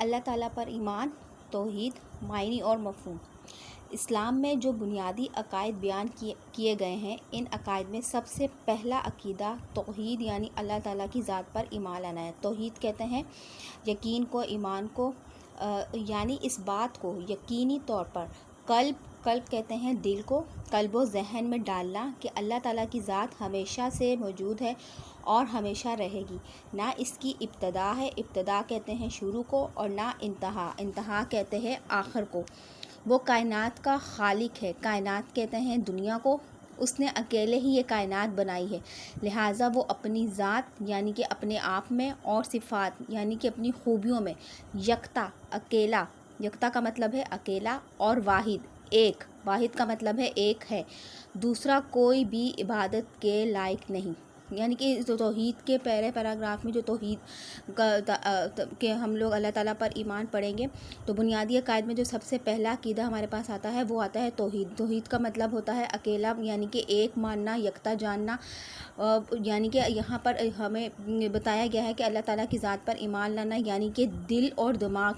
اللہ تعالیٰ پر ایمان، توحید، معنی اور مفہوم۔ اسلام میں جو بنیادی عقائد بیان کیے گئے ہیں، ان عقائد میں سب سے پہلا عقیدہ توحید یعنی اللہ تعالیٰ کی ذات پر ایمان لانا ہے۔ توحید کہتے ہیں یقین کو، ایمان کو، یعنی اس بات کو یقینی طور پر قلب کہتے ہیں دل کو، قلب و ذہن میں ڈالنا کہ اللہ تعالیٰ کی ذات ہمیشہ سے موجود ہے اور ہمیشہ رہے گی۔ نہ اس کی ابتدا ہے، ابتدا کہتے ہیں شروع کو، اور نہ انتہا کہتے ہیں آخر کو۔ وہ کائنات کا خالق ہے، کائنات کہتے ہیں دنیا کو، اس نے اکیلے ہی یہ کائنات بنائی ہے، لہٰذا وہ اپنی ذات یعنی کہ اپنے آپ میں اور صفات یعنی کہ اپنی خوبیوں میں یکتا، اکیلا، یکتا کا مطلب ہے اکیلا، اور واحد، ایک، واحد کا مطلب ہے ایک ہے، دوسرا کوئی بھی عبادت کے لائق نہیں۔ یعنی کہ توحید کے پہلے پیراگراف میں جو توحید کہ ہم لوگ اللہ تعالیٰ پر ایمان پڑھیں گے تو بنیادی عقائد میں جو سب سے پہلا عقیدہ ہمارے پاس آتا ہے وہ آتا ہے توحید۔ توحید کا مطلب ہوتا ہے اکیلا یعنی کہ ایک ماننا، یکتا جاننا، یعنی کہ یہاں پر ہمیں بتایا گیا ہے کہ اللہ تعالیٰ کی ذات پر ایمان لانا یعنی کہ دل و دماغ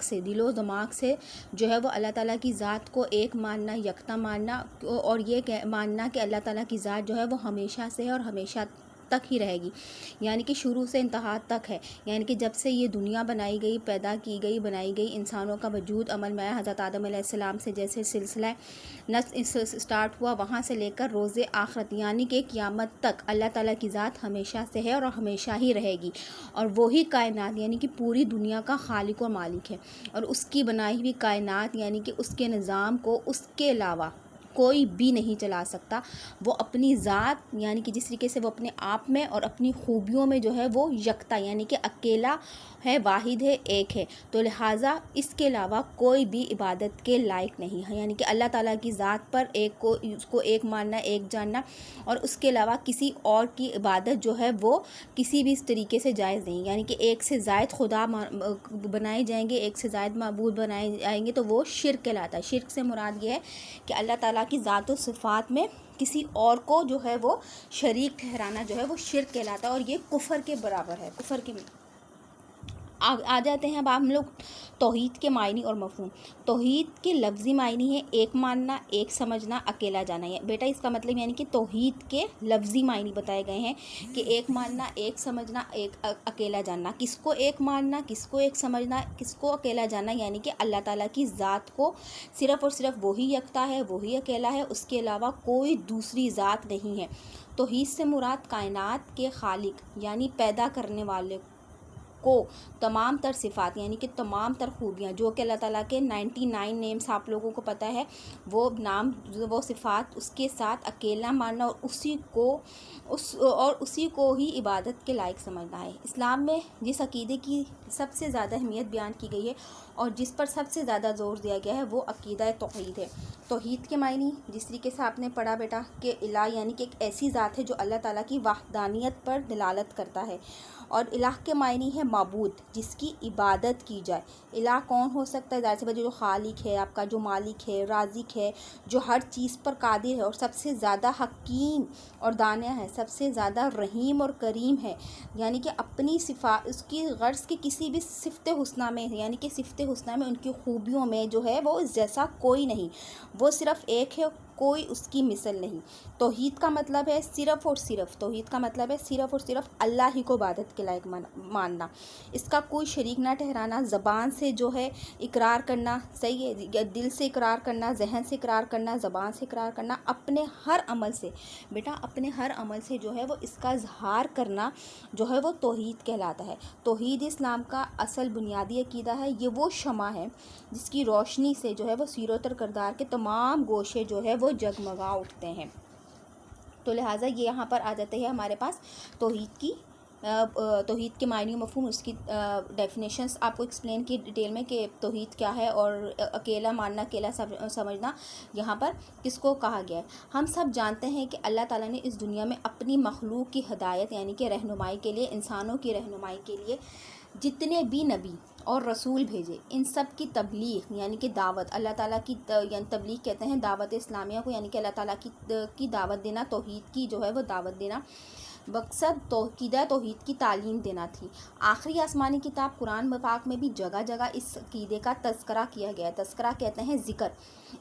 سے جو ہے وہ اللہ تعالیٰ کی ذات کو ایک ماننا، یکتا ماننا، اور یہ ماننا کہ اللہ تعالیٰ کی ذات جو ہے وہ ہمیشہ سے ہے اور ہمیشہ تک ہی رہے گی، یعنی کہ شروع سے انتہا تک ہے۔ یعنی کہ جب سے یہ دنیا بنائی گئی، پیدا کی گئی، بنائی گئی، انسانوں کا وجود عمل میں آیا، حضرت آدم علیہ السلام سے جیسے سلسلہ نسل اسٹارٹ ہوا، وہاں سے لے کر روز آخرت یعنی کہ قیامت تک اللہ تعالیٰ کی ذات ہمیشہ سے ہے اور ہمیشہ ہی رہے گی، اور وہی کائنات یعنی کہ پوری دنیا کا خالق و مالک ہے، اور اس کی بنائی ہوئی کائنات یعنی کہ اس کے نظام کو اس کے علاوہ کوئی بھی نہیں چلا سکتا۔ وہ اپنی ذات یعنی کہ جس طریقے سے وہ اپنے آپ میں اور اپنی خوبیوں میں جو ہے وہ یکتا یعنی کہ اکیلا ہے، واحد ہے، ایک ہے، تو لہٰذا اس کے علاوہ کوئی بھی عبادت کے لائق نہیں ہے۔ یعنی کہ اللہ تعالیٰ کی ذات پر اس کو ایک ماننا، ایک جاننا، اور اس کے علاوہ کسی اور کی عبادت جو ہے وہ کسی بھی اس طریقے سے جائز نہیں۔ یعنی کہ ایک سے زائد خدا بنائے جائیں گے، ایک سے زائد معبود بنائے جائیں گے تو وہ شرک کہلاتا ہے۔ شرک سے مراد یہ ہے کہ اللہ تعالیٰ کی ذات و صفات میں کسی اور کو جو ہے وہ شریک ٹھہرانا جو ہے وہ شرک کہلاتا ہے، اور یہ کفر کے برابر ہے۔ کفر کے آ جاتے ہیں اب ہم لوگ توحید کے معنی اور مفہوم۔ توحید کے لفظی معنی ہے ایک ماننا، ایک سمجھنا، اکیلا جانا۔ بیٹا اس کا مطلب یعنی کہ توحید کے لفظی معنی بتائے گئے ہیں کہ ایک ماننا، ایک سمجھنا، ایک اکیلا جاننا۔ کس کو ایک ماننا، کس کو ایک سمجھنا، کس کو اکیلا جاننا؟ یعنی کہ اللہ تعالیٰ کی ذات کو صرف اور صرف وہی یکتا ہے، وہی اکیلا ہے، اس کے علاوہ کوئی دوسری ذات نہیں ہے۔ توحید سے مراد کائنات کے خالق یعنی پیدا کرنے والے کو تمام تر صفات یعنی کہ تمام تر خوبیاں جو کہ اللہ تعالیٰ کے 99 نیمز آپ لوگوں کو پتہ ہے، وہ نام، وہ صفات، اس کے ساتھ اکیلا ماننا اور اسی کو ہی عبادت کے لائق سمجھنا ہے۔ اسلام میں جس عقیدے کی سب سے زیادہ اہمیت بیان کی گئی ہے اور جس پر سب سے زیادہ زور دیا گیا ہے وہ عقیدہ توحید ہے۔ توحید کے معنی جس طریقے سے آپ نے پڑھا بیٹا کہ الہ یعنی کہ ایک ایسی ذات ہے جو اللہ تعالیٰ کی وحدانیت پر دلالت کرتا ہے، اور الہ کے معنی ہے معبود جس کی عبادت کی جائے۔ الہ کون ہو سکتا ہے؟ ظاہر سی بات ہے جو خالق ہے، آپ کا جو مالک ہے، رازق ہے، جو ہر چیز پر قادر ہے اور سب سے زیادہ حکیم اور دانا ہے، سب سے زیادہ رحیم اور کریم ہے، یعنی کہ اپنی صفات، اس کی غرض کی کسی بھی صفت حسنہ میں یعنی کہ صفت حسنہ میں ان کی خوبیوں میں جو ہے وہ اس جیسا کوئی نہیں، وہ صرف ایک ہے، کوئی اس کی مثل نہیں۔ توحید کا مطلب ہے صرف اور صرف اللہ ہی کو عبادت کے لائق ماننا، اس کا کوئی شریک نہ ٹھہرانا، زبان سے جو ہے اقرار کرنا، صحیح ہے، دل سے اقرار کرنا، ذہن سے اقرار کرنا، زبان سے اقرار کرنا، اپنے ہر عمل سے بیٹا اپنے ہر عمل سے جو ہے وہ اس کا اظہار کرنا جو ہے وہ توحید کہلاتا ہے۔ توحید اسلام کا اصل بنیادی عقیدہ ہے، یہ وہ شمع ہے جس کی روشنی سے جو ہے وہ سیرت اور کردار کے تمام گوشے جو ہے وہ جگمگا اٹھتے ہیں۔ تو لہٰذا یہ یہاں پر آ جاتے ہیں ہمارے پاس توحید کے معنی و مفہوم، اس کی ڈیفینیشنس آپ کو ایکسپلین کی ڈیٹیل میں کہ توحید کیا ہے اور اکیلا ماننا، اکیلا سمجھنا یہاں پر کس کو کہا گیا ہے۔ ہم سب جانتے ہیں کہ اللہ تعالیٰ نے اس دنیا میں اپنی مخلوق کی ہدایت یعنی کہ رہنمائی کے لیے، انسانوں کی رہنمائی کے لیے جتنے بھی نبی اور رسول بھیجے، ان سب کی تبلیغ یعنی کہ دعوت، اللہ تعالیٰ کی یعنی تبلیغ کہتے ہیں دعوت اسلامیہ کو، یعنی کہ اللہ تعالیٰ کی دعوت دینا، توحید کی جو ہے وہ دعوت دینا، مقصد عقیدہ توحید کی تعلیم دینا تھی۔ آخری آسمانی کتاب قرآن پاک میں بھی جگہ جگہ اس عقیدے کا تذکرہ کیا گیا ہے۔ تذکرہ کہتے ہیں ذکر۔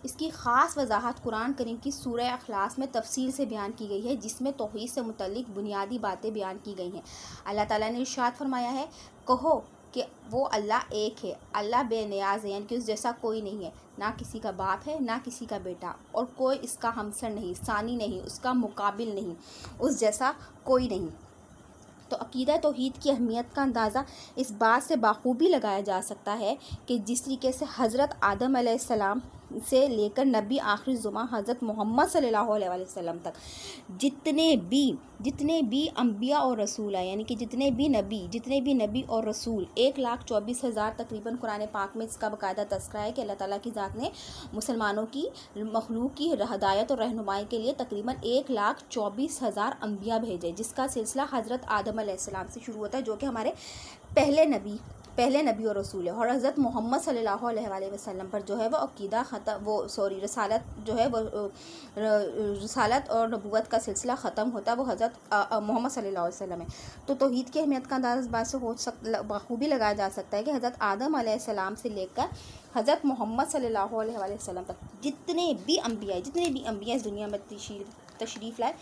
اس کی خاص وضاحت قرآن کریم کی سورہ اخلاص میں تفصیل سے بیان کی گئی ہے، جس میں توحید سے متعلق بنیادی باتیں بیان کی گئی ہیں۔ اللہ تعالیٰ نے ارشاد فرمایا ہے، کہو کہ وہ اللہ ایک ہے، اللہ بے نیاز ہے، یعنی کہ اس جیسا کوئی نہیں ہے، نہ کسی کا باپ ہے نہ کسی کا بیٹا، اور کوئی اس کا ہمسر نہیں، ثانی نہیں، اس کا مقابل نہیں، اس جیسا کوئی نہیں۔ تو عقیدہ توحید کی اہمیت کا اندازہ اس بات سے بخوبی لگایا جا سکتا ہے کہ جس طریقے سے حضرت آدم علیہ السلام سے لے کر نبی آخری زماں حضرت محمد صلی اللہ علیہ وسلم تک جتنے بھی انبیاء اور رسول ہیں، یعنی کہ جتنے بھی نبی اور رسول 1,24,000 تقریباً قرآن پاک میں اس کا باقاعدہ تذکرہ ہے کہ اللہ تعالیٰ کی ذات نے مسلمانوں کی مخلوق کی ہدایت اور رہنمائی کے لیے تقریباً 1,24,000 انبیاء بھیجے، جس کا سلسلہ حضرت آدم علیہ السلام سے شروع ہوتا ہے، جو کہ ہمارے پہلے نبی اور رسول ہے، اور حضرت محمد صلی اللہ علیہ وآلہ وسلم پر جو ہے وہ عقیدہ رسالت جو ہے وہ رسالت اور نبوت کا سلسلہ ختم ہوتا ہے، وہ حضرت محمد صلی اللہ علیہ وسلم ہے۔ تو توحید کی اہمیت کا اندازہ اس بات سے بخوبی لگایا جا سکتا ہے کہ حضرت آدم علیہ السلام سے لے کر حضرت محمد صلی اللہ علیہ وآلہ وسلم تک جتنے بھی انبیاء اس دنیا میں تشریف لائے،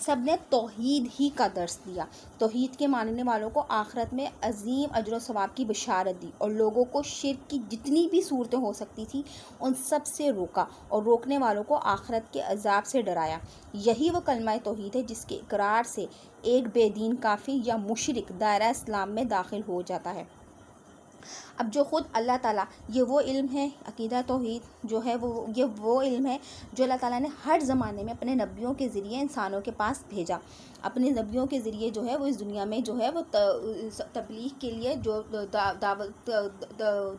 سب نے توحید ہی کا درس دیا، توحید کے ماننے والوں کو آخرت میں عظیم اجر و ثواب کی بشارت دی، اور لوگوں کو شرک کی جتنی بھی صورتیں ہو سکتی تھی ان سب سے روکا، اور روکنے والوں کو آخرت کے عذاب سے ڈرایا۔ یہی وہ کلمہ توحید ہے جس کے اقرار سے ایک بے دین کافر یا مشرک دائرہ اسلام میں داخل ہو جاتا ہے۔ اب جو خود اللہ تعالیٰ، یہ وہ علم ہے، عقیدہ توحید جو ہے یہ وہ علم ہے جو اللہ تعالیٰ نے ہر زمانے میں اپنے نبیوں کے ذریعے انسانوں کے پاس بھیجا۔ اپنے نبیوں کے ذریعے جو ہے وہ اس دنیا میں جو ہے وہ تبلیغ کے لیے جو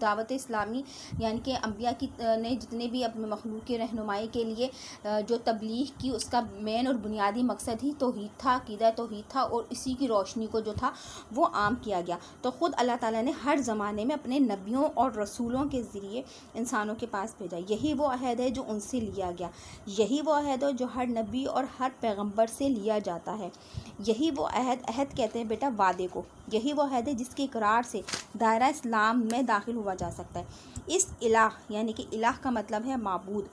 دعوت اسلامی، یعنی کہ انبیاء نے جتنے بھی اپنے مخلوق کی رہنمائی کے لیے جو تبلیغ کی، اس کا مین اور بنیادی مقصد ہی توحید تھا، عقیدہ توحید تھا، اور اسی کی روشنی کو جو تھا وہ عام کیا گیا۔ تو خود اللہ تعالیٰ نے ہر زمانے میں اپنے نبیوں اور رسولوں کے ذریعے انسانوں کے پاس بھیجا۔ یہی وہ عہد ہے جو ان سے لیا گیا، یہی وہ عہد ہے جو ہر نبی اور ہر پیغمبر سے لیا جاتا ہے۔ یہی وہ عہد کہتے ہیں بیٹا وعدے کو، یہی وہ عہد ہے جس کے اقرار سے دائرہ اسلام میں داخل ہوا جا سکتا ہے۔ اس الہ، یعنی کہ الہ کا مطلب ہے معبود،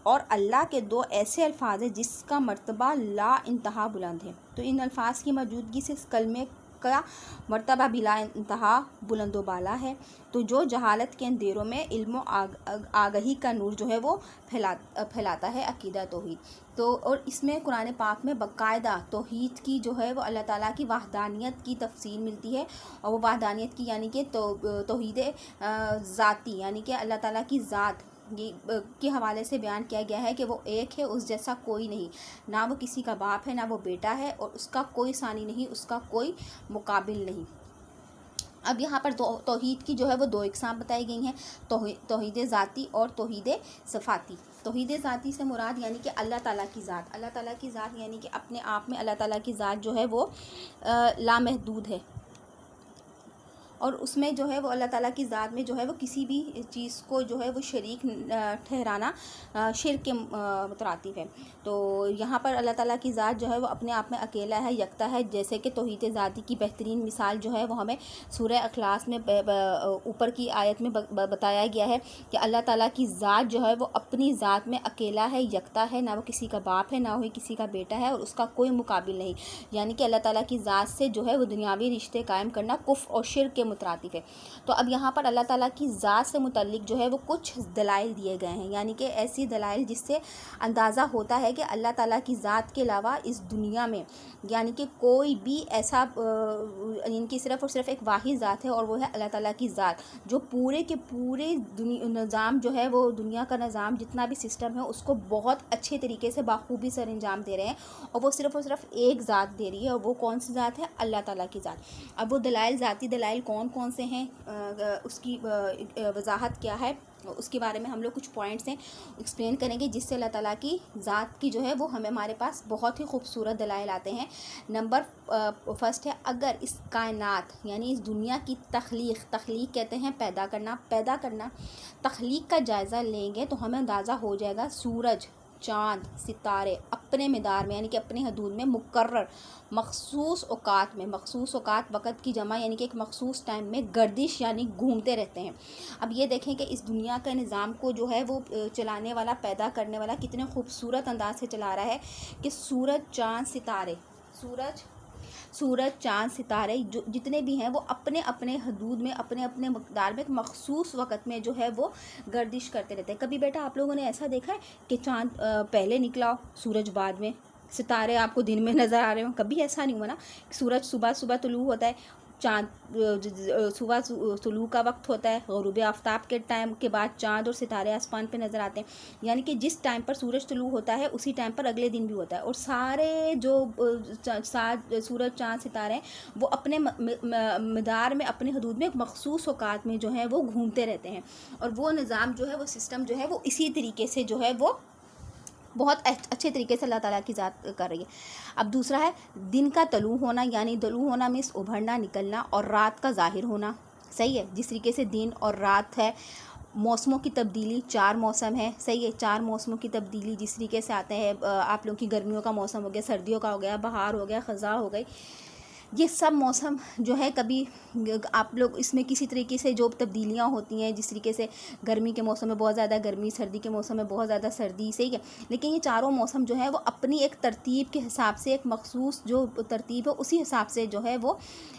اور اللہ کے دو ایسے الفاظ ہیں جس کا مرتبہ لا انتہا بلند ہے۔ تو ان الفاظ کی موجودگی سے اس کلمے کا مرتبہ بلا انتہا بلند و بالا ہے۔ تو جو جہالت کے اندھیروں میں علم و آگہی کا نور جو ہے وہ پھیلاتا ہے عقیدہ توحید۔ تو اور اس میں قرآن پاک میں باقاعدہ توحید کی جو ہے وہ اللہ تعالیٰ کی وحدانیت کی تفصیل ملتی ہے، اور وہ وحدانیت کی یعنی کہ توحید ذاتی، یعنی کہ اللہ تعالیٰ کی ذات کے حوالے سے بیان کیا گیا ہے کہ وہ ایک ہے، اس جیسا کوئی نہیں، نہ وہ کسی کا باپ ہے نہ وہ بیٹا ہے، اور اس کا کوئی ثانی نہیں، اس کا کوئی مقابل نہیں۔ اب یہاں پر توحید کی جو ہے وہ دو اقسام بتائی گئی ہیں، توحید ذاتی اور توحید صفاتی۔ توحید ذاتی سے مراد یعنی کہ اللہ تعالیٰ کی ذات یعنی کہ اپنے آپ میں اللہ تعالیٰ کی ذات جو ہے وہ لامحدود ہے، اور اس میں جو ہے وہ اللہ تعالیٰ کی ذات میں جو ہے وہ کسی بھی چیز کو جو ہے وہ شریک ٹھہرانا شرک کے مترادف ہے۔ تو یہاں پر اللہ تعالیٰ کی ذات جو ہے وہ اپنے آپ میں اکیلا ہے، یکتا ہے، جیسے کہ توحید ذاتی کی بہترین مثال جو ہے وہ ہمیں سورہ اخلاص میں اوپر کی آیت میں بتایا گیا ہے کہ اللہ تعالیٰ کی ذات جو ہے وہ اپنی ذات میں اکیلا ہے، یکتا ہے، نہ وہ کسی کا باپ ہے نہ وہ کسی کا بیٹا ہے، اور اس کا کوئی مقابل نہیں، یعنی کہ اللہ تعالیٰ کی ذات سے جو ہے وہ دنیاوی رشتے قائم کرنا کفر اور شرک کے مترادف ہے۔ تو اب یہاں پر اللہ تعالیٰ کی ذات سے متعلق جو ہے وہ کچھ دلائل دیے گئے ہیں، یعنی کہ ایسی دلائل جس سے اندازہ ہوتا ہے کہ اللہ تعالیٰ کی ذات کے علاوہ اس دنیا میں یعنی کہ کوئی بھی ایسا ان کی صرف اور صرف ایک واحد ذات ہے، اور وہ ہے اللہ تعالیٰ کی ذات، جو پورے کے پورے نظام جو ہے وہ دنیا کا نظام جتنا بھی سسٹم ہے اس کو بہت اچھے طریقے سے بخوبی سر انجام دے رہے ہیں، اور وہ صرف اور صرف ایک ذات دے رہی ہے، اور وہ کون سی ذات ہے؟ اللہ تعالیٰ کی ذات۔ اب وہ دلائل، ذاتی دلائل کون سے ہیں، اس کی وضاحت کیا ہے، اس کے بارے میں ہم لوگ کچھ پوائنٹس ہیں ایکسپلین کریں گے، جس سے اللہ تعالیٰ کی ذات کی جو ہے وہ ہمارے پاس بہت ہی خوبصورت دلائل آتے ہیں۔ نمبر فرسٹ ہے، اگر اس کائنات یعنی اس دنیا کی تخلیق کہتے ہیں پیدا کرنا، تخلیق کا جائزہ لیں گے تو ہمیں اندازہ ہو جائے گا سورج چاند ستارے اپنے مدار میں یعنی کہ اپنے حدود میں مقرر مخصوص اوقات میں، مخصوص اوقات وقت کی جمع یعنی کہ ایک مخصوص ٹائم میں گردش یعنی گھومتے رہتے ہیں۔ اب یہ دیکھیں کہ اس دنیا کا نظام کو جو ہے وہ چلانے والا، پیدا کرنے والا کتنے خوبصورت انداز سے چلا رہا ہے کہ سورج چاند ستارے جو جتنے بھی ہیں وہ اپنے اپنے حدود میں، اپنے اپنے مقدار میں ایک مخصوص وقت میں جو ہے وہ گردش کرتے رہتے ہیں۔ کبھی بیٹا آپ لوگوں نے ایسا دیکھا ہے کہ چاند پہلے نکلا ہو، سورج بعد میں، ستارے آپ کو دن میں نظر آ رہے ہوں؟ کبھی ایسا نہیں ہوا نا۔ سورج صبح طلوع ہوتا ہے، چاند صبح طلوع کا وقت ہوتا ہے، غروب آفتاب کے ٹائم کے بعد چاند اور ستارے آسمان پہ نظر آتے ہیں، یعنی کہ جس ٹائم پر سورج طلوع ہوتا ہے اسی ٹائم پر اگلے دن بھی ہوتا ہے، اور سارے جو سورج چاند ستارے ہیں وہ اپنے مدار میں، اپنے حدود میں ایک مخصوص اوقات میں جو ہے وہ گھومتے رہتے ہیں، اور وہ نظام جو ہے، وہ سسٹم جو ہے وہ اسی طریقے سے جو ہے وہ بہت اچھے طریقے سے اللہ تعالیٰ کی ذات کر رہی ہے۔ اب دوسرا ہے دن کا طلوع ہونا، یعنی طلوع ہونا مینس ابھرنا نکلنا، اور رات کا ظاہر ہونا، صحیح ہے، جس طریقے سے دن اور رات ہے۔ موسموں کی تبدیلی، 4 موسم ہے، صحیح ہے، 4 موسموں کی تبدیلی جس طریقے سے آتے ہیں، آپ لوگوں کی گرمیوں کا موسم ہو گیا، سردیوں کا ہو گیا، بہار ہو گیا، خزاں ہو گئی، یہ سب موسم جو ہے کبھی آپ لوگ اس میں کسی طریقے سے جو تبدیلیاں ہوتی ہیں، جس طریقے سے گرمی کے موسم میں بہت زیادہ گرمی، سردی کے موسم میں بہت زیادہ سردی، صحیح ہے، لیکن یہ چاروں موسم جو ہے وہ اپنی ایک ترتیب کے حساب سے، ایک مخصوص جو ترتیب ہے اسی حساب سے جو ہے وہ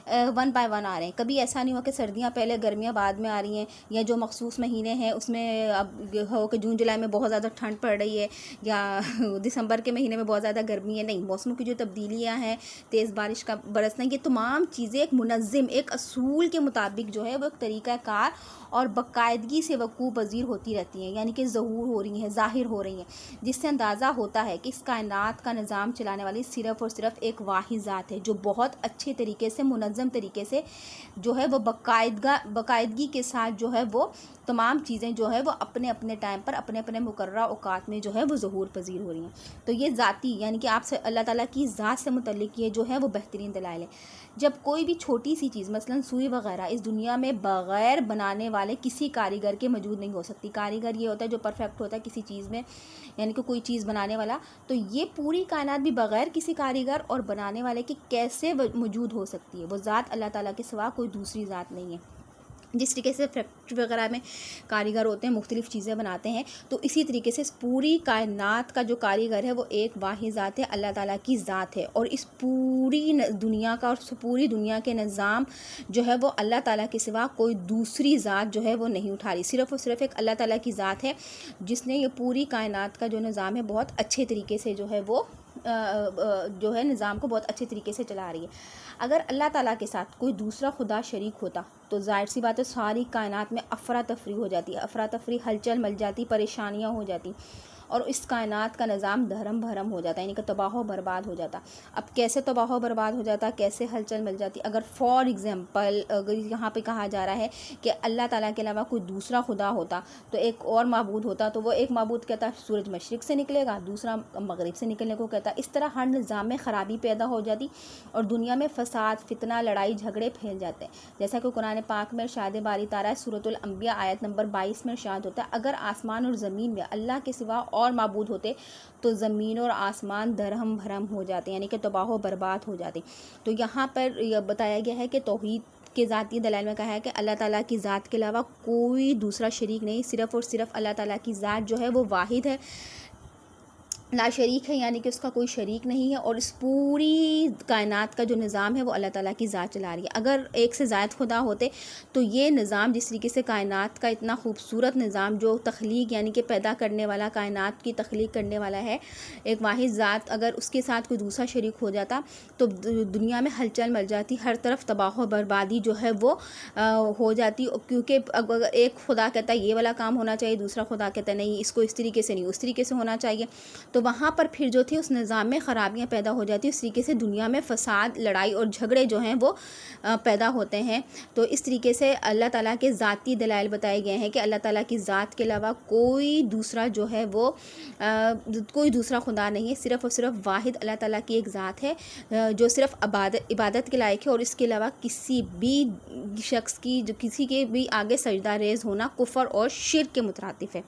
1 by 1 آ رہے ہیں۔ کبھی ایسا نہیں ہوا کہ سردیاں پہلے گرمیاں بعد میں آ رہی ہیں، یا جو مخصوص مہینے ہیں اس میں اب ہو کہ جون جولائی میں بہت زیادہ ٹھنڈ پڑ رہی ہے، یا دسمبر کے مہینے میں بہت زیادہ گرمی ہے، نہیں، موسموں کی جو تبدیلیاں ہیں، تیز بارش کا برسنا، یہ تمام چیزیں ایک منظم، ایک اصول کے مطابق جو ہے وہ ایک طریقہ کار اور باقاعدگی سے وقوع پذیر ہوتی رہتی ہیں، یعنی کہ ظہور ہو رہی ہیں، ظاہر ہو رہی ہیں، جس سے اندازہ ہوتا ہے کہ اس کائنات کا نظام چلانے والی صرف اور صرف ایک واحد ذات ہے، جو بہت اچھے طریقے سے، منظم طریقے سے جو ہے وہ باقاعدگی کے ساتھ جو ہے وہ تمام چیزیں جو ہے وہ اپنے اپنے ٹائم پر، اپنے اپنے مقررہ اوقات میں جو ہے وہ ظہور پذیر ہو رہی ہیں۔ تو یہ ذاتی یعنی کہ آپ سے اللہ تعالیٰ کی ذات سے متعلق یہ جو ہے وہ بہترین دلائل ہے۔ جب کوئی بھی چھوٹی سی چیز مثلاً سوئی وغیرہ اس دنیا میں بغیر بنانے والے کسی کاریگر کے موجود نہیں ہو سکتی، کاریگر یہ ہوتا ہے جو پرفیکٹ ہوتا ہے کسی چیز میں، یعنی کہ کوئی چیز بنانے والا، تو یہ پوری کائنات بھی بغیر کسی کاریگر اور بنانے والے کے کیسے موجود ہو سکتی ہے؟ وہ ذات اللہ تعالیٰ کے سوا کوئی دوسری ذات نہیں ہے۔ جس طریقے سے فیکٹری وغیرہ میں کاریگر ہوتے ہیں، مختلف چیزیں بناتے ہیں، تو اسی طریقے سے اس پوری کائنات کا جو کاریگر ہے وہ ایک واحد ذات ہے، اللہ تعالیٰ کی ذات ہے، اور اس پوری دنیا کا اور پوری دنیا کے نظام جو ہے وہ اللہ تعالیٰ کے سوا کوئی دوسری ذات جو ہے وہ نہیں اٹھا رہی، صرف اور صرف ایک اللہ تعالیٰ کی ذات ہے جس نے یہ پوری کائنات کا جو نظام ہے بہت اچھے طریقے سے جو ہے وہ جو ہے نظام کو بہت اچھے طریقے سے چلا رہی ہے۔ اگر اللہ تعالیٰ کے ساتھ کوئی دوسرا خدا شریک ہوتا تو ظاہر سی بات ہے ساری کائنات میں افراتفری ہو جاتی، افراتفری، ہلچل مل جاتی، پریشانیاں ہو جاتی، اور اس کائنات کا نظام دھرم بھرم ہو جاتا، یعنی کہ تباہ و برباد ہو جاتا۔ اب کیسے تباہ و برباد ہو جاتا، کیسے ہلچل مل جاتی؟ اگر فار ایگزامپل اگر یہاں پہ کہا جا رہا ہے کہ اللہ تعالیٰ کے علاوہ کوئی دوسرا خدا ہوتا تو ایک اور معبود ہوتا، تو وہ ایک معبود کہتا سورج مشرق سے نکلے گا، دوسرا مغرب سے نکلنے کو کہتا، اس طرح ہر نظام میں خرابی پیدا ہو جاتی اور دنیا میں فساد، فتنہ، لڑائی جھگڑے پھیل جاتے ہیں، جیسا کہ قرآن پاک میں ارشاد باری تعالیٰ ہے، سورۃ الانبیاء آیت نمبر 22 میں ارشاد ہوتا ہے، اگر آسمان اور زمین میں اللہ کے سوا اور معبود ہوتے تو زمین اور آسمان درہم بھرم ہو جاتے، یعنی کہ تباہ و برباد ہو جاتے۔ تو یہاں پر یہ بتایا گیا ہے کہ توحید کے ذاتی دلائل میں کہا ہے کہ اللہ تعالیٰ کی ذات کے علاوہ کوئی دوسرا شریک نہیں، صرف اور صرف اللہ تعالیٰ کی ذات جو ہے وہ واحد ہے، لا شریک ہے، یعنی کہ اس کا کوئی شریک نہیں ہے، اور اس پوری کائنات کا جو نظام ہے وہ اللہ تعالیٰ کی ذات چلا رہی ہے۔ اگر ایک سے زائد خدا ہوتے تو یہ نظام جس طریقے سے کائنات کا اتنا خوبصورت نظام جو تخلیق یعنی کہ پیدا کرنے والا، کائنات کی تخلیق کرنے والا ہے ایک واحد ذات، اگر اس کے ساتھ کوئی دوسرا شریک ہو جاتا تو دنیا میں ہلچل مل جاتی، ہر طرف تباہ و بربادی جو ہے وہ ہو جاتی، کیونکہ اگر ایک خدا کہتا ہے یہ والا کام ہونا چاہیے، دوسرا خدا کہتا ہے نہیں اس کو اس طریقے سے نہیں، اس طریقے سے ہونا چاہیے، تو وہاں پر پھر جو تھی اس نظام میں خرابیاں پیدا ہو جاتی، اس طریقے سے دنیا میں فساد، لڑائی اور جھگڑے جو ہیں وہ پیدا ہوتے ہیں۔ تو اس طریقے سے اللہ تعالیٰ کے ذاتی دلائل بتائے گئے ہیں کہ اللہ تعالیٰ کی ذات کے علاوہ کوئی دوسرا جو ہے وہ کوئی دوسرا خدا نہیں ہے، صرف اور صرف واحد اللہ تعالیٰ کی ایک ذات ہے جو صرف عبادت کے لائق ہے، اور اس کے علاوہ کسی بھی شخص کی جو کسی کے بھی آگے سجدہ ریز ہونا کفر اور شرک کے مترادف ہے۔